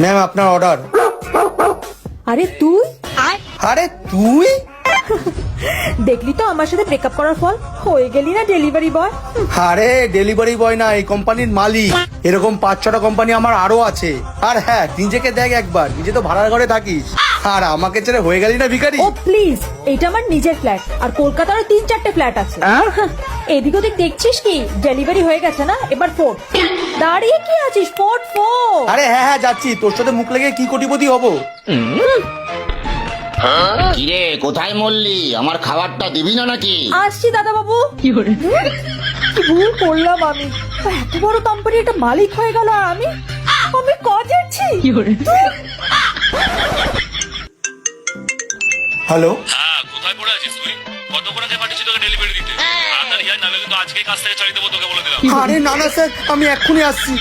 Ma'am আপনার order. আরে তুই আরে তুই? দেখলি তো আমার সাথে ব্রেকআপ করার ফল, হয়ে গেলি না ডেলিভারি বয়। আরে ডেলিভারি বয় না, এই কোম্পানির মালিক। এরকম 5-6টা কোম্পানি আমার আরো আছে। আর হ্যাঁ, নিজেকে দেখ একবার, নিজে তো ভাড়ার ঘরে থাকিস, আর আমাকে ছেড়ে হয়ে গেলি না ভিখারি। ও প্লিজ, এটা আমার নিজের ফ্ল্যাট, আর কলকাতারও 3-4টে ফ্ল্যাট আছে। এদিক ওদিক দেখছিস কি? ডেলিভারি হয়ে গেছে না, এবার ফোট। দাঁড়িয়ে কি আছিস? ফোট ফোট। আরে হ্যাঁ হ্যাঁ যাচ্ছি, তোর সাথে মুখ লেগে কি কোটিপতি হবো। কিরে কোথায় মরলি? আমার খাবারটা দিবি না নাকি? আসছি দাদা বাবু। কি ভুল করলাম আমি? এত বড় কোম্পানির একটা মালিক হয়ে গেল, আর আমি কাজ যাচ্ছি। হ্যালো, হ্যাঁ, কোথায় পড়ে আছিস তুই? কতক্ষণ আগে পাঠিয়েছি তোকে ডেলিভারি দিতে? তাড়াতাড়ি আয়, নাহলে কিন্তু আজকেই কাজ থেকে ছাড়িয়ে দেবো তোকে বলে দিলাম। আরে না না স্যার, আমি এক্ষুনি আসছি।